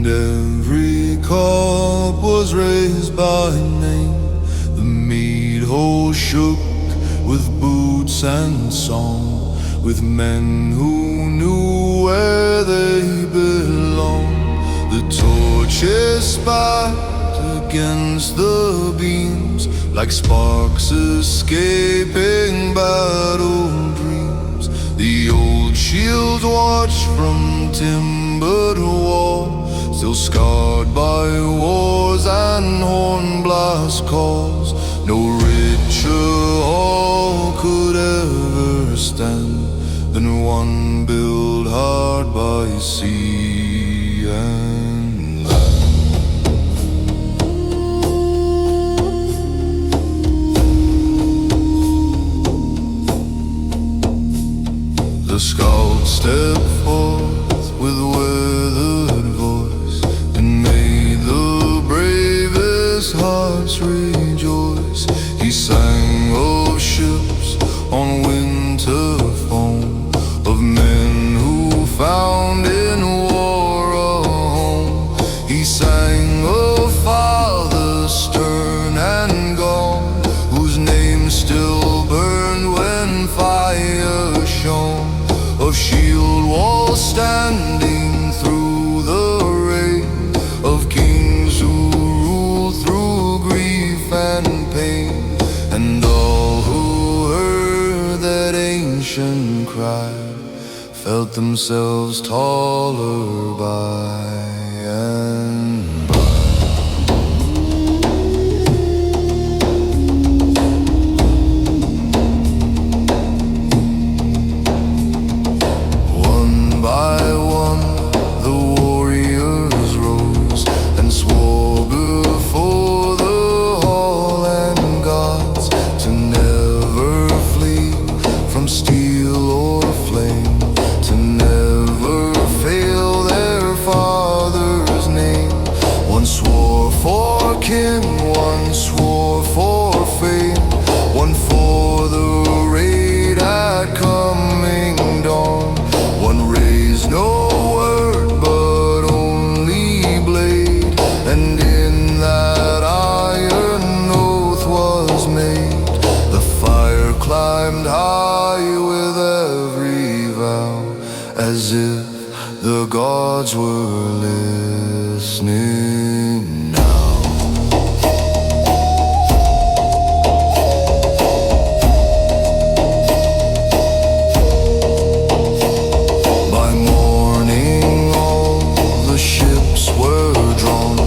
every cup was raised by name. The mead hall shook with boots and song, with men who knew where they belonged. The torches spat against the beams like sparks escaping battle dreams. The old shields watch from timbered wall, still scarred by wars and hornblast calls. No richer hall could ever stand than one built hard by sea and land. The scouts stepped forth with weathered voice and made the bravest hearts rejoice. He sang of ships on winter foam, of men who found in war a home. He sang of fathers stern and gone, whose names still burned when fire shone. Of shield walls standing through the rain, of kings who ruled through grief and pain. And all who heard that ancient cry felt themselves taller by and by. One by one the warriors rose and swore before the hall and gods to never flee from steel or flame, to never fail their father's name. One swore for kin, one swore for fame, one for the raid at coming dawn. One raised no word but only blade, and in that iron oath was made. The fire climbed high with every vow, as if the gods were listening now. By morning all the ships were drawn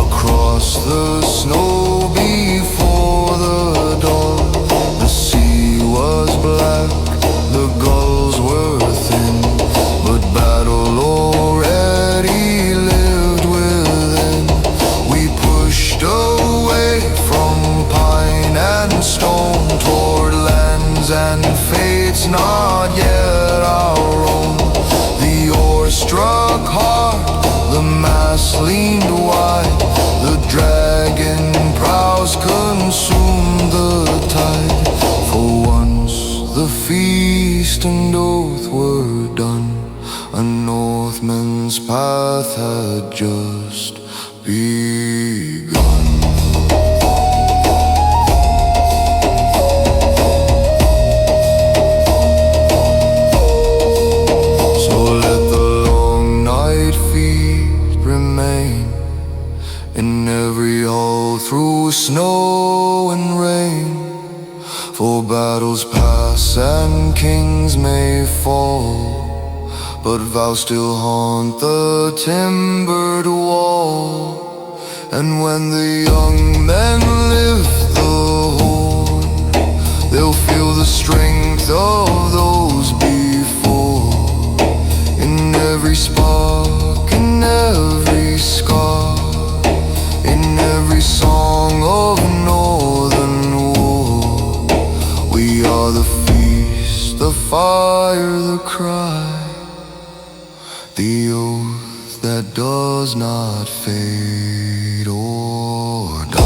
across the snow before the dawn. The sea was black, the gulls were thin, but battle already lived within. We pushed away from pine and stone toward lands and fates not yet our own. The oar struck hard, the mast leaned wide, the dragon prows consumed the tide. For once the feast and oath were done, a Northman's path had just begun. So let the long night feast remain in every hall through snow and rain. For battles pass and kings may fall, but vows still haunt the timbered wall. And when the young men lift the horn, they'll feel the strength of those before. In every spark, in every scar, in every song of northern war. We are the feast, the fire, the cry, the oath that does not fade or die.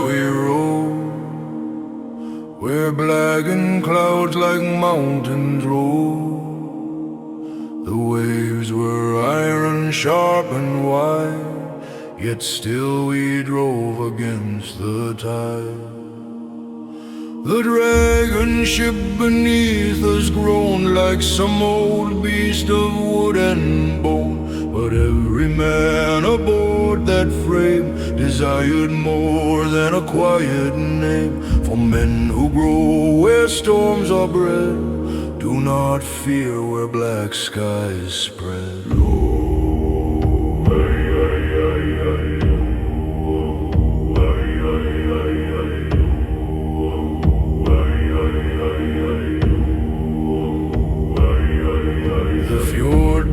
we rode, where blackened clouds like mountains roll. The waves were iron sharp and wide, yet still we drove against the tide. The dragon ship beneath us groaned like some old beast of wood and bone, but every man aboard that frame desired more than a quiet name. For men who grow where storms are bred do not fear where black skies spread.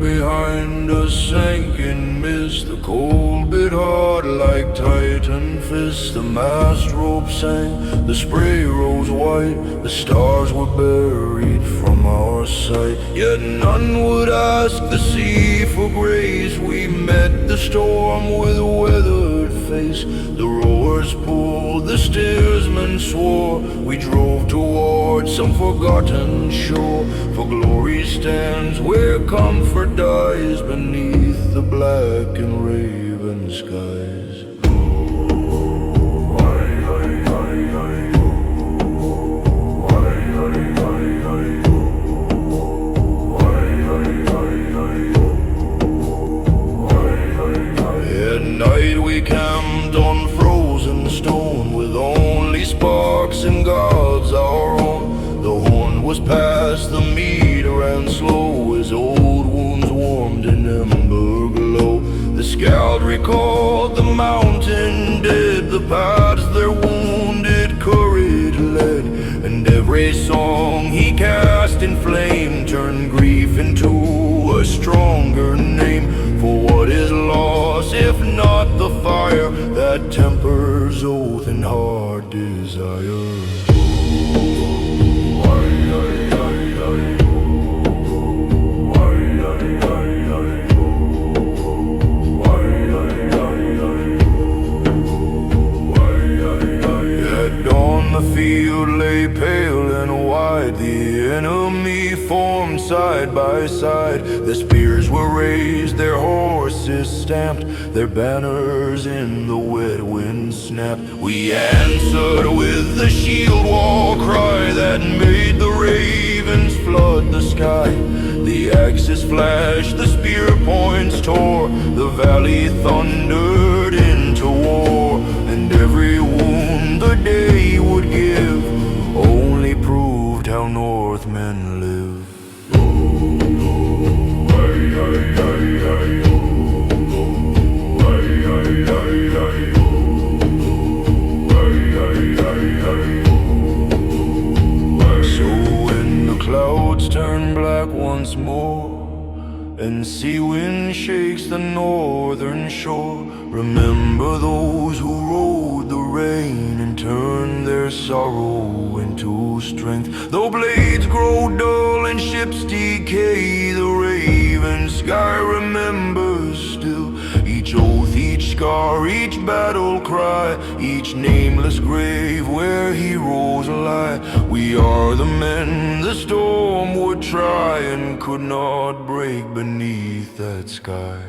Behind us sank in mist, the cold bit hard like titan fists. The mast rope sang, the spray rose white, the stars were buried from our sight. Yet none would ask the sea for grace. We met the storm with a weathered face. The rowers pulled, the steersman swore. We drove towards some forgotten shore, for glory stands where comfort dies beneath the black and raven skies. At night we camped on frozen stone, with only sparks and gods our own. The horn was past, the meat ran slow, as old wounds warmed in ember glow. The scout recalled the mountain dead, the paths their wounded courage led, and every song he cast in flame turned grief into a stronger name. For what is loss if not the fire that tempers oath and hard desire? The field lay pale and wide, the enemy formed side by side. The spears were raised, their horses stamped, their banners in the wet wind snapped. We answered with the shield wall cry that made the ravens flood the sky. The axes flashed, the spear points tore, the valley thundered into war, and every wound the day would give only proved how Northmen live. So when the clouds turn black once more and sea wind shakes the northern shore, remember those who rode the rain and turned their sorrow into strength. Though blades grow dull and ships decay, the raven sky remembers still each oath, each scar, each battle cry, each nameless grave where heroes lie. We are the men the storm would try and could not break beneath that sky.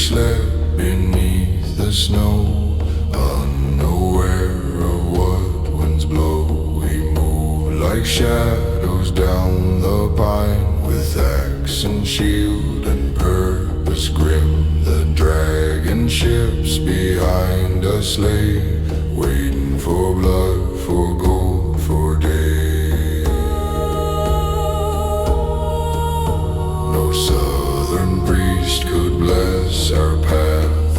slept beneath the snow, unaware of what winds blow. We moved like shadows down the pine, with axe and shield and purpose grim. The dragon ships behind us lay, waiting for blood, for gold, for day. No southern priest could bless our path.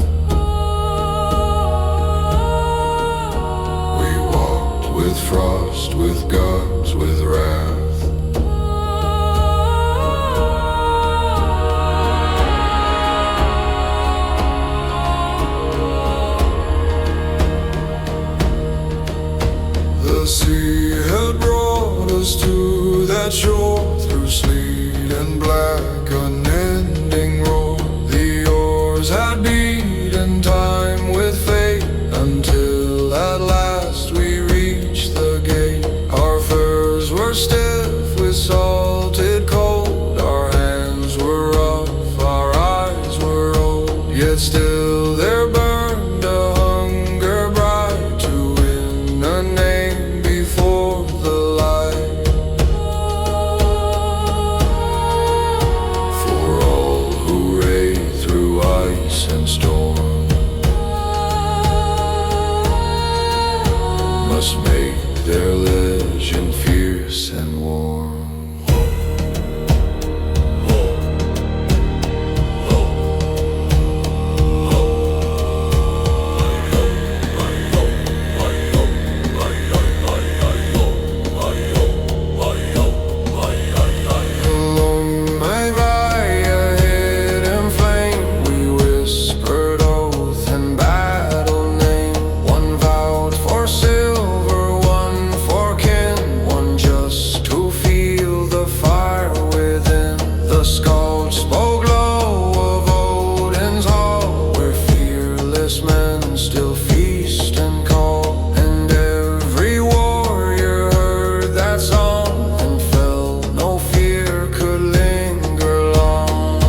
We walked with frost, with gods, with wrath. The sea had brought us to that shore, through sleet and black, unending roar. The oars had beaten time with fate, until at last we reached the gate. Our furs were stiff with salted cold, our hands were rough, our eyes were old. Yet still there burned a hunger bright, to win a name before the light. For all who rade through ice and storm must make their legend fierce and warm. Along my via hidden flame, we whispered oath and battle name. One vowed for silver, one for kin, one just to feel the fire within. The skald spoke low of Odin's hall, where fearless men still feast and call. And every warrior heard that song, and felt no fear could linger long.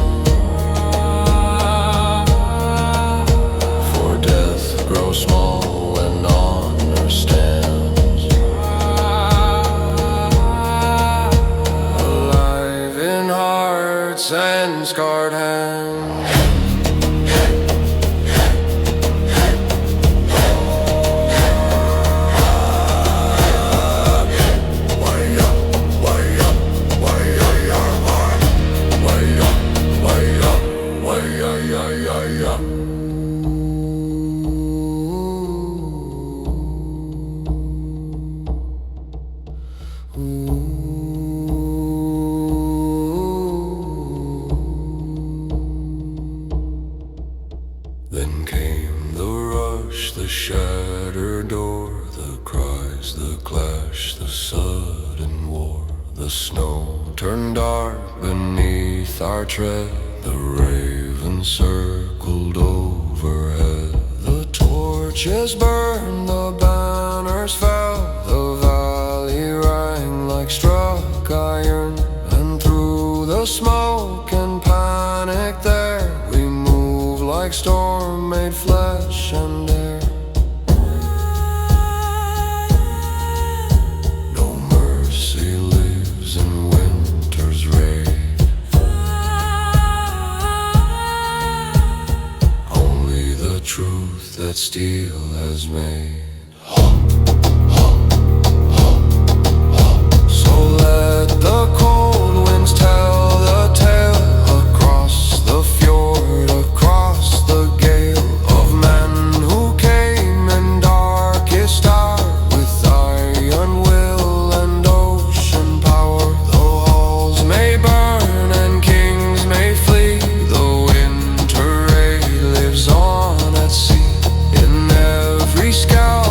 For death grows small when honor stands, alive in hearts and scarred hands. Then came the rush, the shattered door, the cries, the clash, the sudden war. The snow turned dark beneath our tread, the ravens circled overhead. The torches burned, the banners fell, the valley rang like struck iron. And through the smoke and panic there, we moved like storm made flesh and air. No mercy lives in winter's raid, only the truth that steel has made. So let the cold winds tell the tale, across the fjord, across the gale, of men who came in darkest hour, with iron will and ocean power. Though halls may burn and kings may flee, the winter raid lives on at sea, in every scout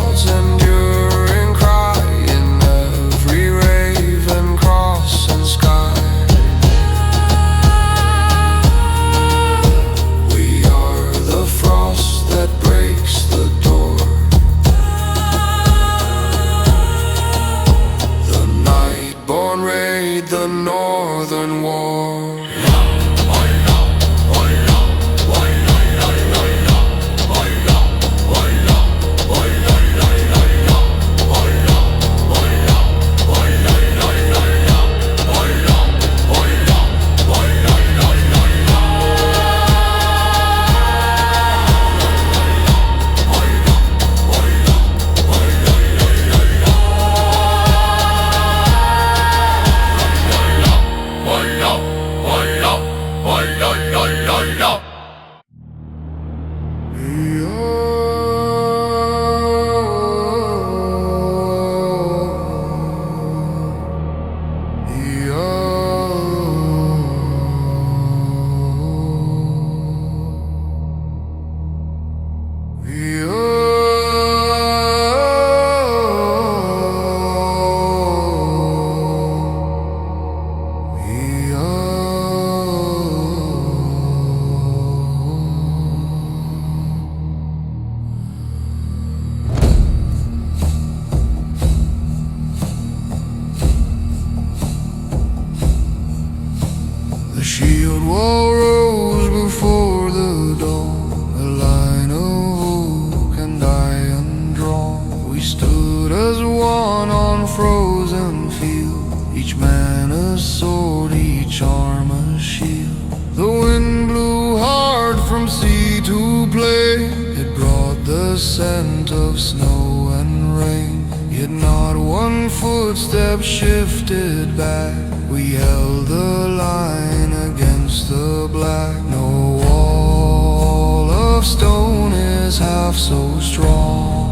as one on frozen field, each man a sword, each arm a shield. The wind blew hard from sea to play, it brought the scent of snow and rain. Yet not one footstep shifted back, we held the line against the black. No wall of stone is half so strong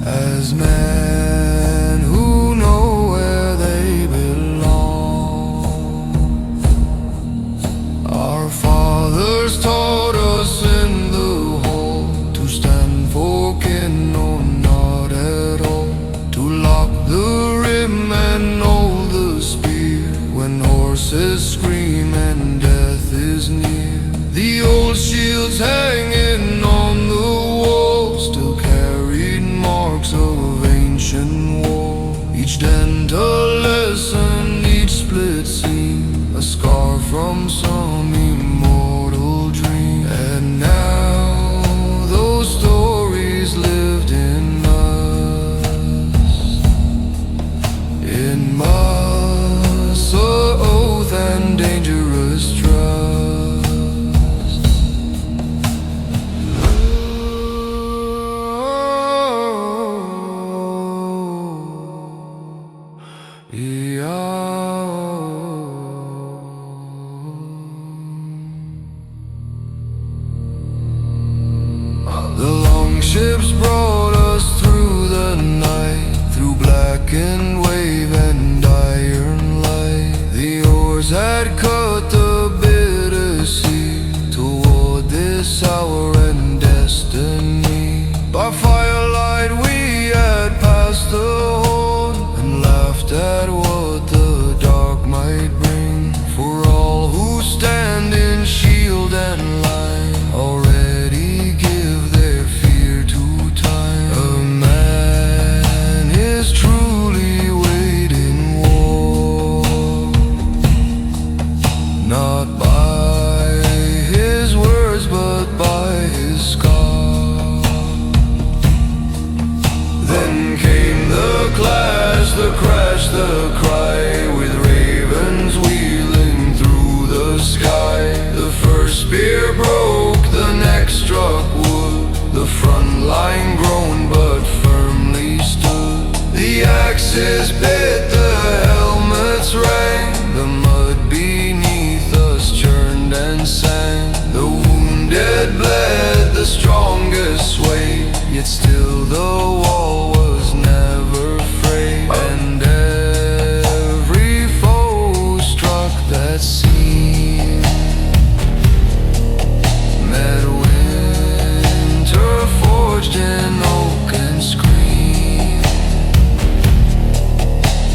as men who know where they belong. Our fathers taught us in the hall to stand for kin or not at all, to lock the rim and hold the spear when horses scream and death is near. The old shields hanging on the wall still carried marks of ancient war, each dent a lesson, each split seam a scar from some immortal dream. And now those stories lived in us, in muscle, oath and dangerous trust. The long ships brought us through the night, through blackened wave and iron light. The oars had cut the bitter sea toward this hour and destiny. By firelight we had passed the horn and laughed at what the dark might bring. For all who stand in shield and line already give their fear to time. A man is truly weighed in war, not by his words but by his scar. Then came the clash, the crash, the cry, with ravens wheeling through the sky. The first spear broke, the next struck wood, the front line groaned but firmly stood. The axes bit, the helmets rang, the mud beneath us churned and sang. The wounded bled, the strongest swayed, yet still the wall was never frayed. And every foe struck that seam met winter forged in oak and screen.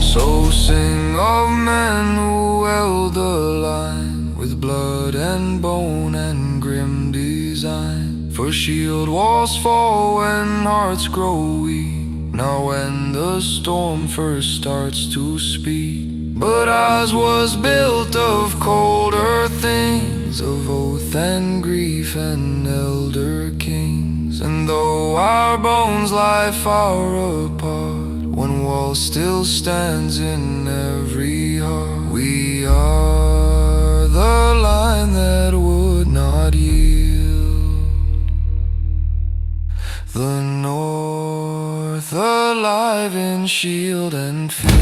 So sing of men who held the line with blood and bone and grim design. For shield walls fall when hearts grow weak, now when the storm first starts to speak. But ours was built of colder things, of oath and grief and elder kings. And though our bones lie far apart, one wall still stands in every heart. We are the line that would not yield, the North alive in shield and field.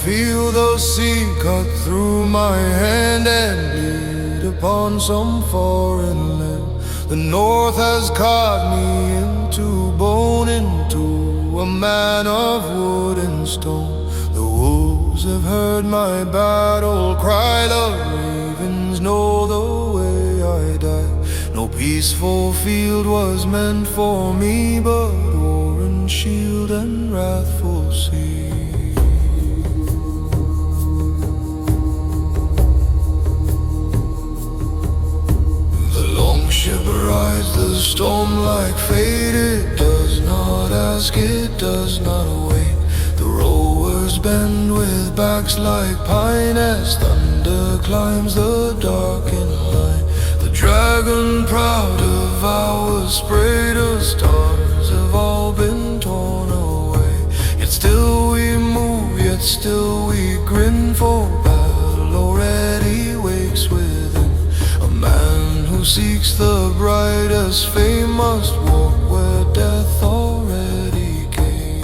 feel the sea cut through my hand and bleed upon some foreign land. The north has carved me into bone, into a man of wood and stone. The wolves have heard my battle cry, the ravens know the way I die. No peaceful field was meant for me, but war and shield and wrathful sea. Ship rides the storm like fate. It does not ask, it does not wait. The rowers bend with backs like pine as thunder climbs the darkened line. The dragon proud of our spray, the stars have all been torn away. Yet still we move, yet still we grin, for battle already wakes within. A man who seeks the brightest fame must walk where death already came.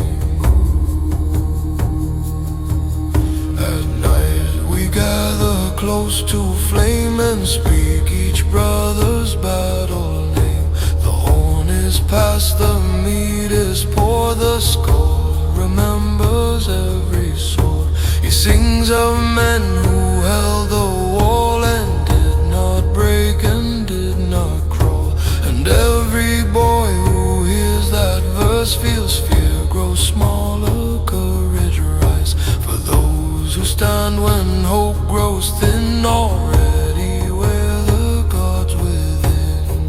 At night we gather close to flame and speak each brother's battle name. The horn is past, the mead is poured, the skull remembers every sword. He sings of men who held the wall and did not break and did not crawl. And every boy who hears that verse feels fear grow smaller, courage rise. For those who stand when hope grows thin, already wear the gods within.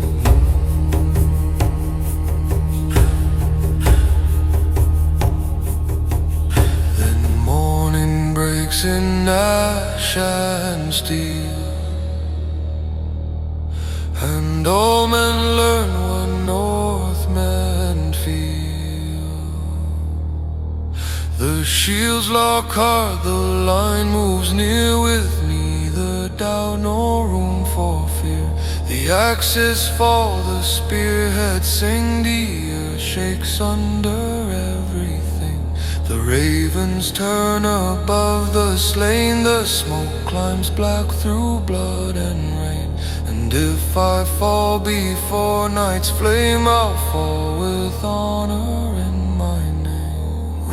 Then morning breaks in ash and steel, and all men learn what Northmen feel. The shields lock hard, the line moves near. With neither doubt nor room for fear, the axes fall, the spearheads sing. The earth shakes under everything. The ravens turn above the slain. The smoke climbs black through blood and rain. And if I fall before night's flame, I'll fall with honor in my name.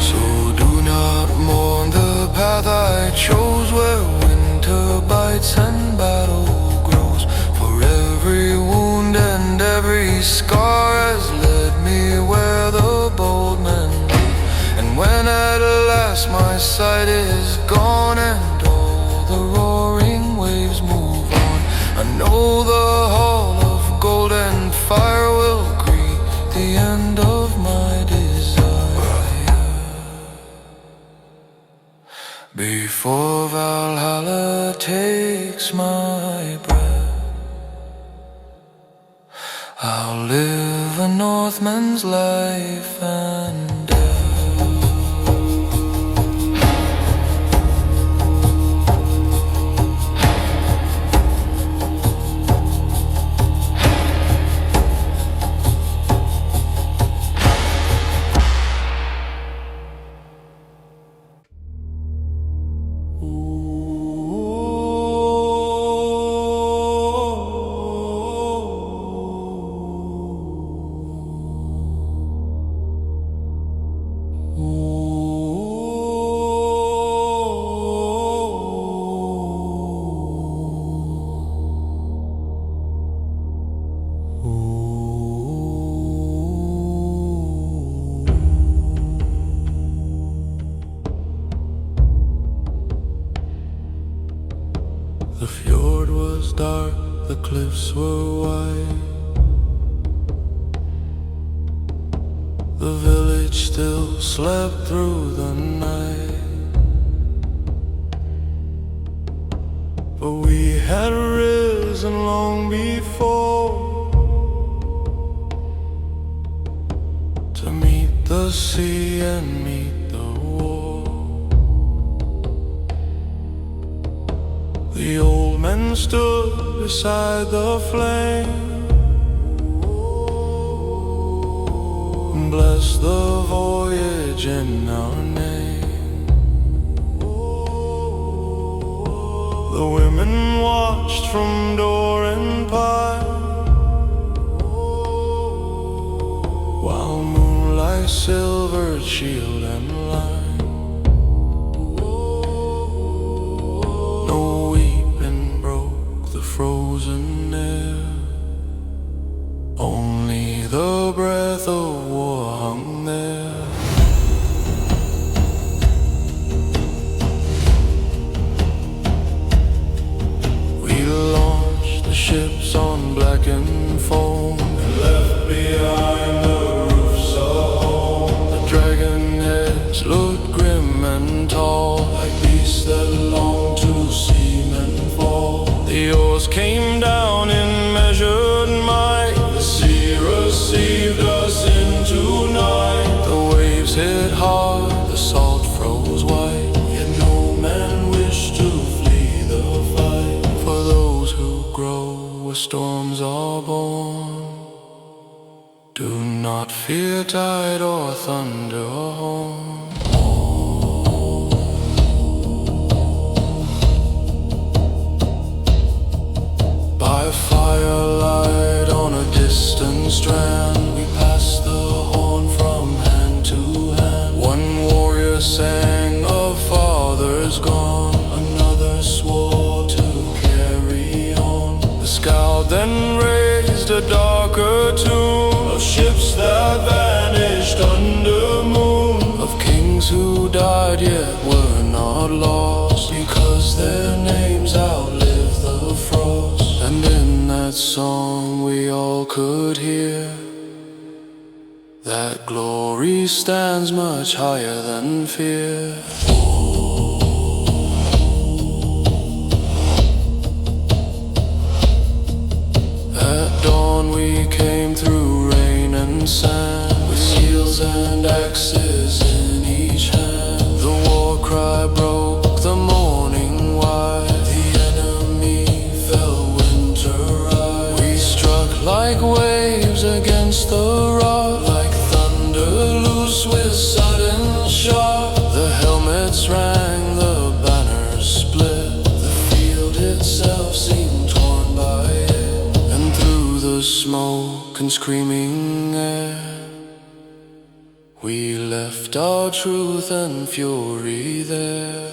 So do not mourn the path I chose, where winter bites and battle grows. For every wound and every scar has led me where the bold men live. And when at last my sight is gone and all the roaring waves move on, I know the hall of gold and fire will greet the end of my desire. Before Valhalla takes my breath, I'll live a Northman's life and death. The fjord was dark, the cliffs were wide. The village still slept through the night, but we had risen long before to meet the sea and meet the war. The old men stood beside the flame, bless the voyage in our name. The women watched from door and pile, while moonlight silvered shield and line. No weeping broke the frozen air, only the breath of war hung there. We launched the ships on blackened foam and left behind the roofs of home. The dragon heads looked grim and tall, like beasts that long to see men fall. The oars came down in measured might, the sea received us into night. The waves hit hard, the salt froze white, yet no man wished to flee the fight. For those who grow where storms are born do not fear tide or thunder or horn. By firelight on a distant strand, we passed the horn from hand to hand. One warrior sang of fathers gone, another swore to carry on. The scout then raised a darker tune of ships that vanished under moon, of kings who died yet were not lost, because their names outlived the frost. And in that song we all could hear that glory stands much higher than fear. At dawn we came through rain and sand, with shields and axes in each hand. The war cry broke the morning wide, the enemy fell winterized. We struck like waves against the rock, like thunder loose with sudden shock. The helmets rang, the banners split, the field itself seemed torn by it. And through the smoke and screaming air, we left our truth and fury there.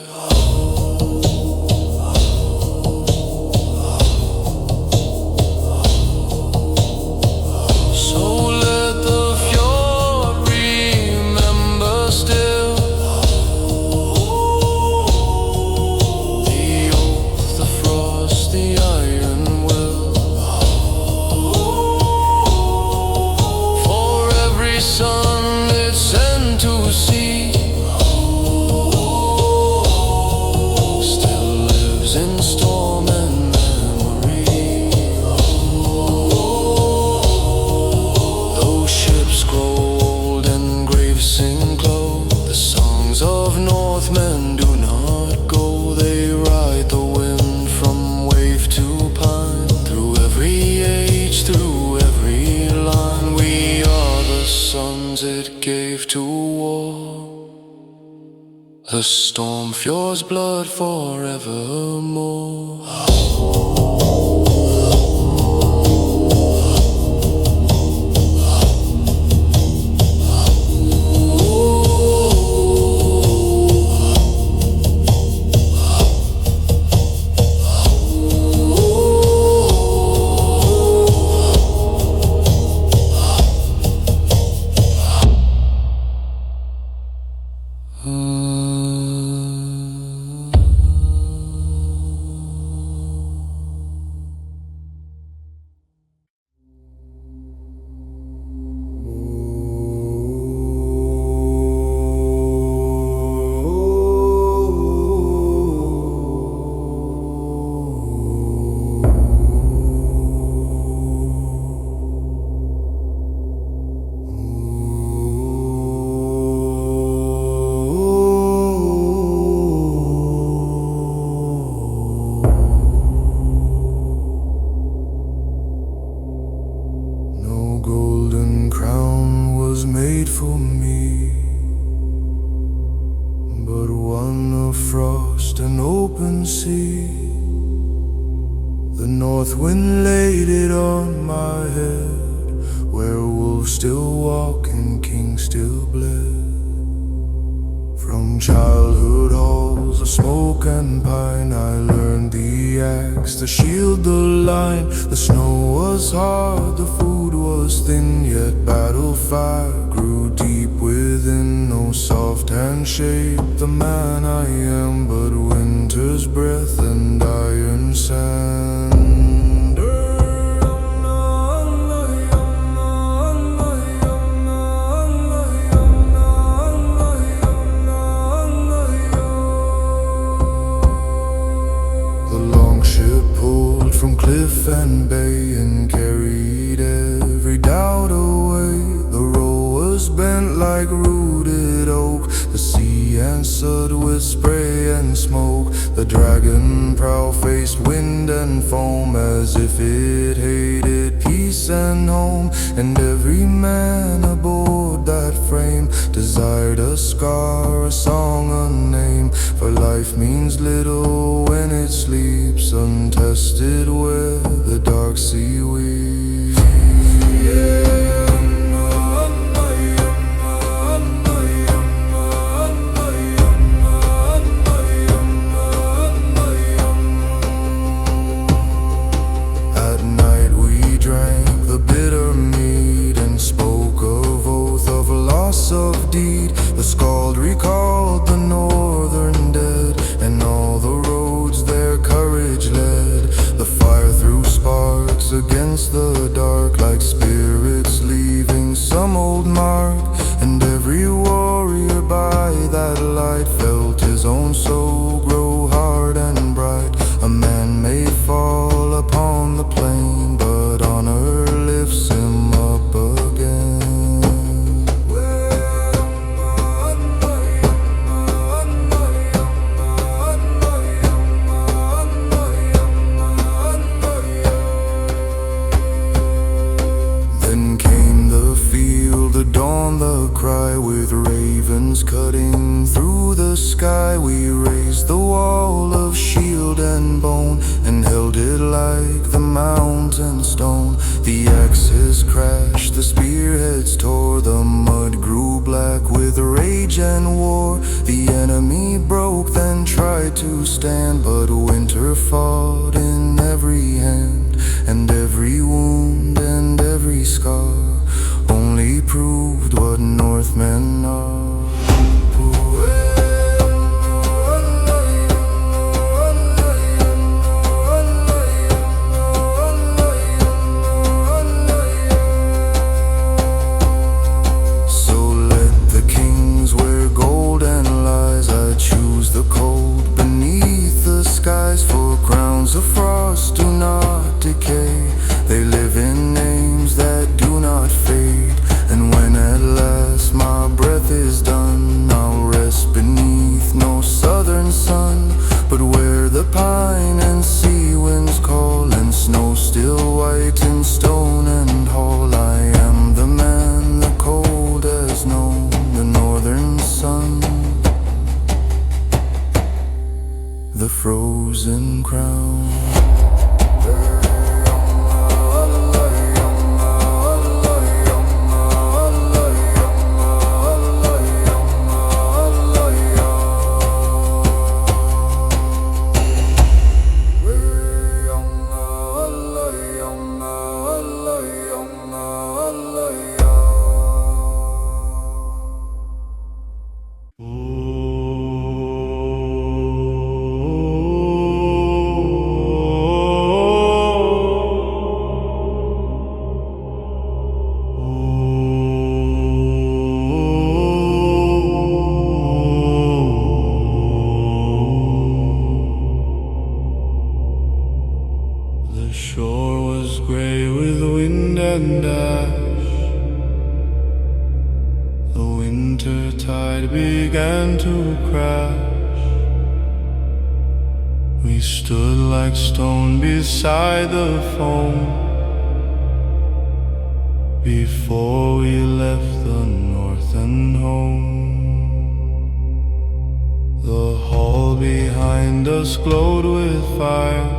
It gave to war, the storm fjord's blood forevermore. wait for me, but one of frost and open sea. The north wind laid it on my head, werewolves still walk and kings still bled. From childhood halls of smoke and pine, I learned the axe, the shield, the line. The snow was hard, the food was thin, yet battle fire grew deep within. No soft hand shaped the man I am, but winter's breath and iron sand. From cliff and bay and carried every doubt away. The roll was bent like rooted oak, the sea answered with spray and smoke. The dragon prow faced wind and foam as if it hated peace and home. And every man aboard that frame desired a scar, a song, a name. For life means little when it sleeps untested where the dark sea weaves. At night we drank the bitter mead and spoke of oath, of loss of deed. The skald recalled the northern dead and all the roads their courage led. The fire threw sparks against the dark like spirits leaving some old mark. And every warrior by that light felt his own soul grow hard and bright. A man may fall upon the plain, but honor lifts him up again. Then came the field, the dawn, the cry, with ravens cutting through the sky. We raised the wall of shield and bone and held it like the mountain stone. The axes crashed, the spearheads tore, the mud grew black with rage and war. The enemy broke, then tried to stand, but winter fought in every hand, and every wound and every scar only proved what Northmen are. So let the kings wear gold and lies. I choose the cold beneath the skies, for crowns of frost do not decay. They live in names that do not fade. And when at last my breath is done, I'll rest beneath no southern sun, but where the pine and sea winds call, and snow still white in stone and hall. I am the man the cold has known, the northern sun, the frozen crown. The shore was grey with wind and ash. The winter tide began to crash. We stood like stone beside the foam before we left the North and home. The hall behind us glowed with fire.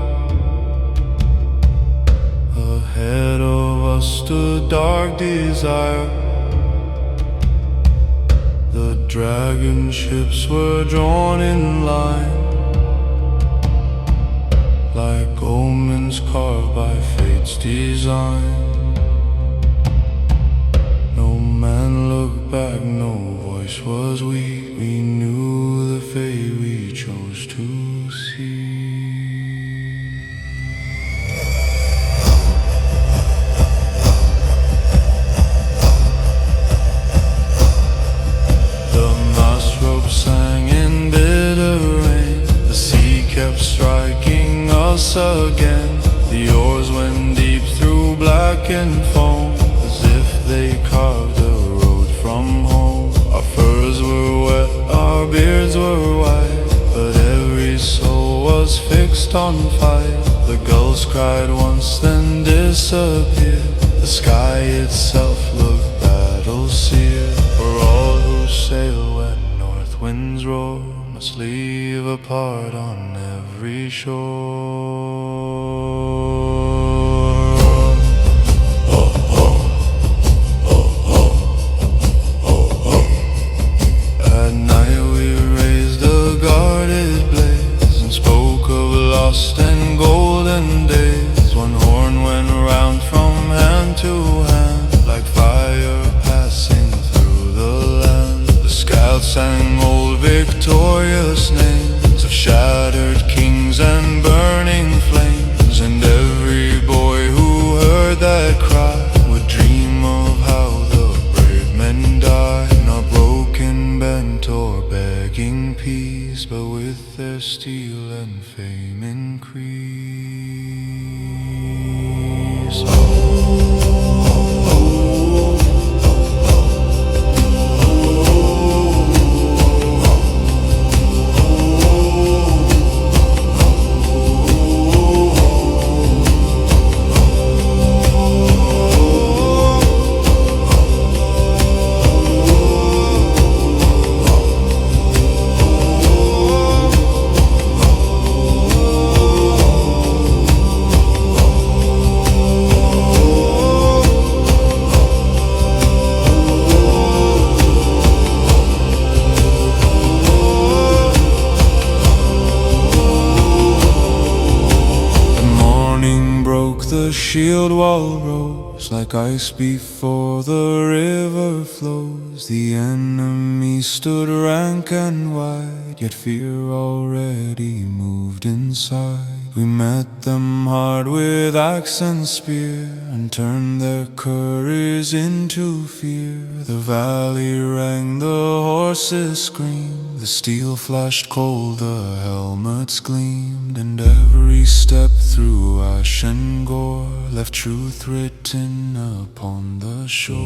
Ahead of us stood dark desire. The dragon ships were drawn in line, like omens carved by fate's design. No man looked back, no voice was weak. We knew the fate we chose to see. The mast rope sang in bitter rain. The sea kept striking us again. The oars went deep through blackened foam, as if they carved a road from home. Our furs were wet, our beards were white, but every soul was fixed on fight. The gulls cried once, then disappeared. The sky itself looked battle-seared. For all who sail when north winds roar must leave a part on every shore. At night we raised a guarded blaze and spoke of lost and golden days. One horn went round from hand to hand, like fire passing through the land. The scouts sang old victorious names of shattered kings and burning flames, and every boy who heard that cry would dream of how the brave men died, not broken, bent, or begging peace, but with their steel and fame increase. The shield wall rose like ice before the river flows. The enemy stood rank and wide, yet fear already moved inside. We met them hard with axe and spear, and turned their courage into fear. The valley rang, the horses screamed, the steel flashed cold, the helmets gleamed, and every step through ash and gore left truth written upon the shore.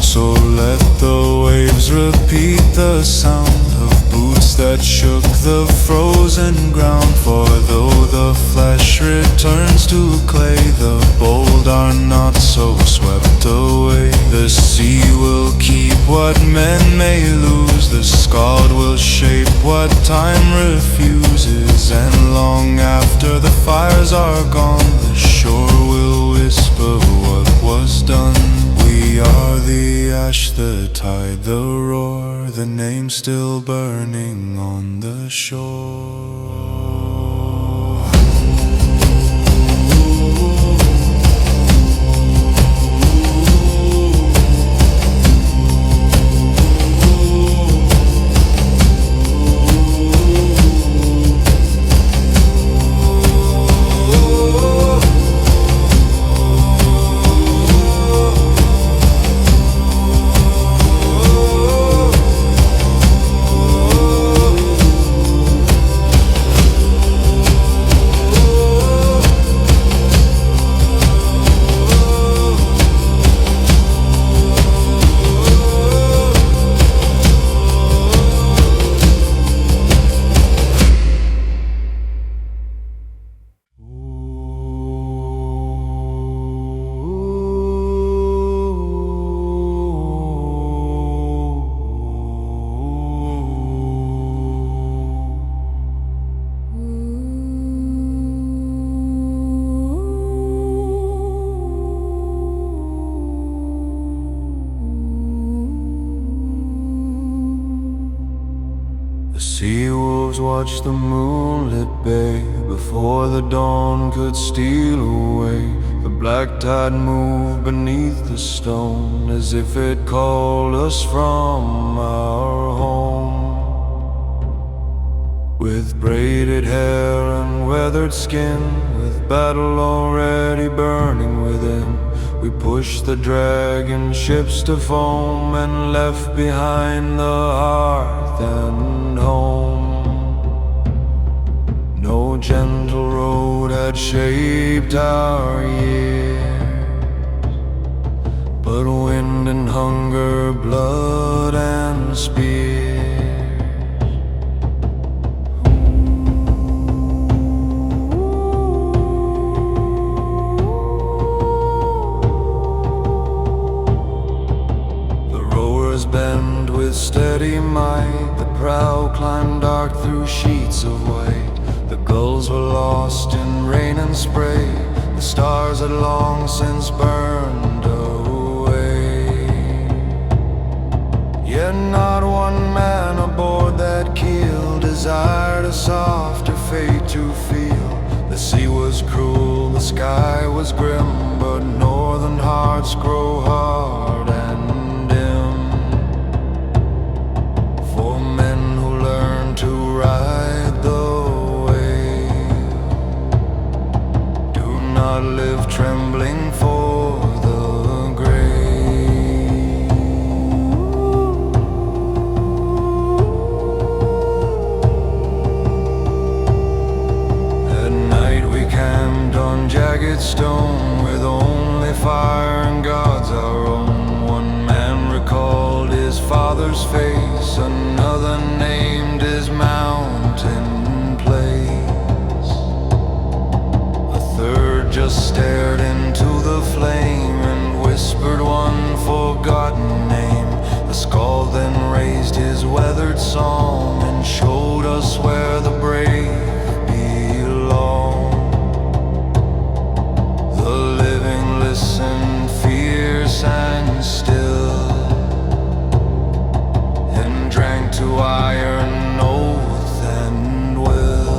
So let the waves repeat the sound of boots that shook the frozen ground. For though the flesh returns to clay, the bold are not so swept away. The sea will keep what men may lose, the scald will shape what time refuses, and long after the fires are gone, the shore will whisper what was done. We are the ash, the tide, the roar, the name still burning on the shore. Sea wolves watched the moonlit bay before the dawn could steal away. The black tide moved beneath the stone as if it called us from our home. With braided hair and weathered skin, with battle already burning within, we pushed the dragon ships to foam and left behind the hearth and home. No gentle road had shaped our years, but wind and hunger, blood and spear. Bend with steady might, the prow climbed dark through sheets of white. The gulls were lost in rain and spray, the stars had long since burned away. Yet not one man aboard that keel desired a softer fate to feel. The sea was cruel, the sky was grim, but northern hearts grow hard and live trembling for the grave. At night we camped on jagged stone, with only fire and gods our own. One man recalled his father's face, another named his mountain place. Just stared into the flame and whispered one forgotten name. The skald then raised his weathered song and showed us where the brave belong. The living listened, fierce and still, and drank to iron oath and will.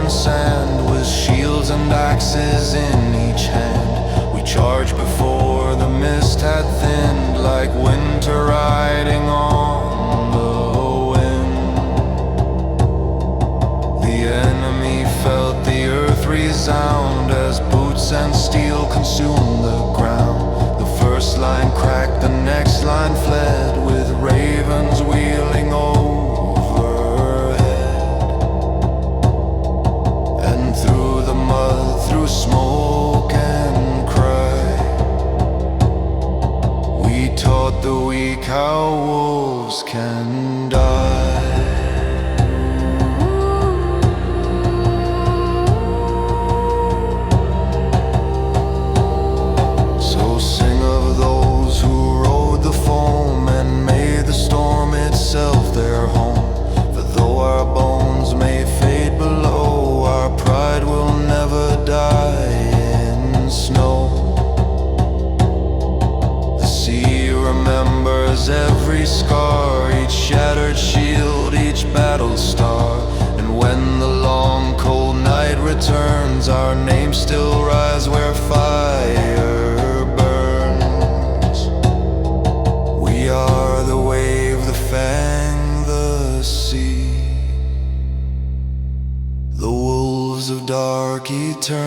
Sand with shields and axes in each hand, we charged before the mist had thinned, like winter riding on the wind. The enemy felt the earth resound as boots and steel consumed the ground. The first line cracked, the next line fled, with ravens wheeling over. Through smoke and cry, we taught the weak how wolves can die. So sing of those who rode the foam and made the storm itself their home. For though our bones may fade below, our pride will never die in snow. The sea remembers every scar, each shattered shield, each battle star. And when the long cold night returns, our names still rise where fire burns. We are the wave, the fang, the sea, the wolves of dark eternity.